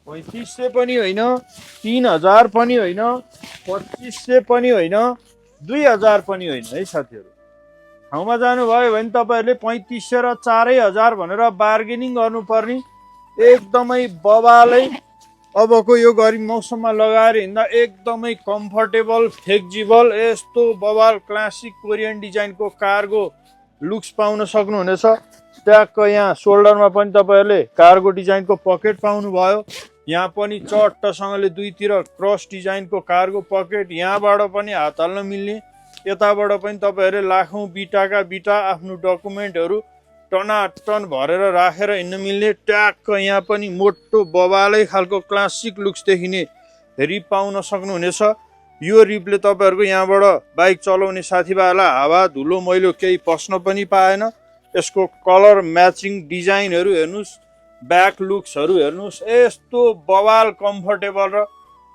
3500 पनि होइन, 3000 पनि होइन, 2500 पनि होइन, 2000 पनि होइन है साथीहरू। ठाउँमा जानुभयो भने तपाईँहरूले 3500 र 4000 भनेर बार्गेनिङ गर्नुपर्ने एकदमै बबालै। अबको यो गरी मौसममा लगाएर हिँड्दा एकदमै कम्फर्टेबल फ्लेक्जिबल यस्तो बबाल क्लासिक कोरियन डिजाइनको कार्गो लुक्स पाउन सक्नुहुनेछ। ट्याक्क यहाँ सोल्डरमा पनि तपाईँहरूले कार्गो डिजाइनको पकेट पाउनुभयो। यहाँ पनि चट्टसँगले दुईतिर क्रस डिजाइनको कार्गो पकेट, यहाँबाट पनि हात हाल्न मिल्ने, यताबाट पनि तपाईँहरूले लाखौँ बिटाका बिटा आफ्नो डकुमेन्टहरू टनाटन भरेर राखेर हिँड्न मिल्ने। ट्याक्क यहाँ पनि मोटो बबालै खालको क्लासिक लुक्स देखिने रिप पाउन सक्नुहुनेछ। यो रिपले तपाईँहरूको यहाँबाट बाइक चलाउने साथीभाइलाई हावा धुलो मैलो केही पस्न पनि पाएन। यसको कलर म्याचिङ डिजाइनहरू हेर्नुहोस्, ब्याक लुक्सहरू हेर्नुहोस्, यस्तो बवाल कम्फर्टेबल र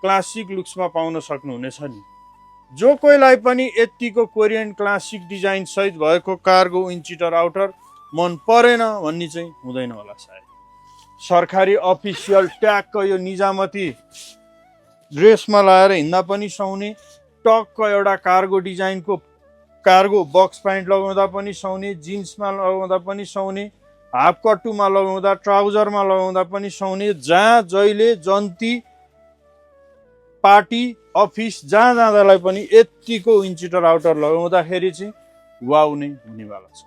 क्लासिक लुक्समा पाउन सक्नुहुनेछ नि। जो कोहीलाई पनि यतिको कोरियन क्लासिक डिजाइन सहित भएको कार्गो विन्डसिटर आउटर मन परेन भन्ने चाहिँ हुँदैन होला सायद। सरकारी अफिसियल ट्याक्क यो निजामती ड्रेसमा लगाएर हिँड्दा पनि सुहाउने, टक्क एउटा कार्गो डिजाइनको कार्गो बक्स प्यान्ट लगाउँदा पनि सुहाउने, जिन्समा लगाउँदा पनि सुहाउने, हाफ कट्टुमा लगाउँदा, ट्राउजरमा लगाउँदा पनि सुहाउने। जहाँ जहिले जन्ती पार्टी अफिस जहाँ जाँदालाई पनि यतिको विन्डसिटर आउटर लगाउँदाखेरि चाहिँ वाउ नै हुनेवाला छ।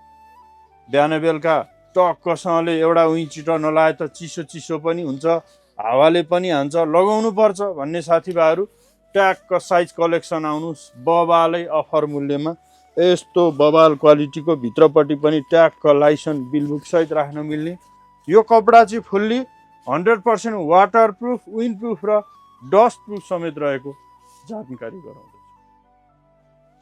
बिहान बेलुका टक्कसँगले एउटा विन्डसिटर नलाए त चिसो चिसो पनि हुन्छ, हावाले पनि हान्छ, लगाउनु पर्छ भन्ने साथीभाइहरू ट्याक्क साइज कलेक्सन आउनुहोस्। बबालै अफर मूल्यमा यस्तो बबाल क्वालिटीको भित्रपट्टि पनि ट्याक्क लाइसेन्स बिलबुक सहित राख्न मिल्ने। यो कपडा चाहिँ फुल्ली 100% वाटरप्रुफ, विन्डप्रुफ र डस्ट प्रुफ समेत रहेको जानकारी गराउँदैछ।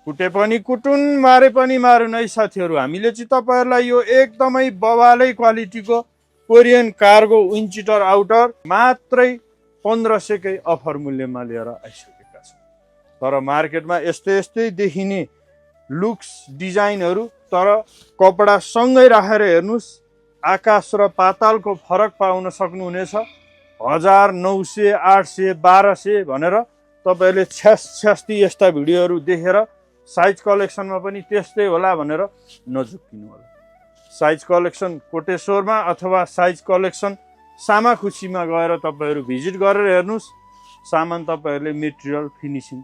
कुटे पनि कुटुन, मारे पनि मारुन् है साथीहरू। हामीले चाहिँ तपाईँहरूलाई यो एकदमै बवालै क्वालिटीको कोरियन कार्गो विन्डसिटर आउटर मात्रै 1500 कै अफर मूल्यमा लिएर आइसकेका छौँ। तर मार्केटमा यस्तै यस्तै देखिने लुक्स डिजाइनहरू, तर कपडा सँगै राखेर हेर्नुहोस्, आकाश र पातालको फरक पाउन सक्नुहुनेछ। 1000, 900, 800, 1200 भनेर तपाईँहरूले छ्यास्ती यस्ता भिडियोहरू देखेर साइज कलेक्सनमा पनि त्यस्तै होला भनेर नझुक्किनु होला। साइज कलेक्सन कोटेश्वरमा अथवा साइज कलेक्सन सामाखुसीमा गएर तपाईँहरू भिजिट गरेर हेर्नुहोस्। सामान तपाईँहरूले मेटेरियल फिनिसिङ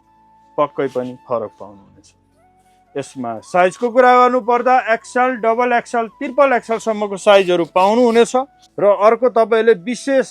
पक्कै पनि फरक पाउनुहुनेछ। यसमा साइजको कुरा गर्नुपर्दा XL, double XL, triple XL सम्मको साइजहरू पाउनुहुनेछ। र अर्को तपाईँहरूले विशेष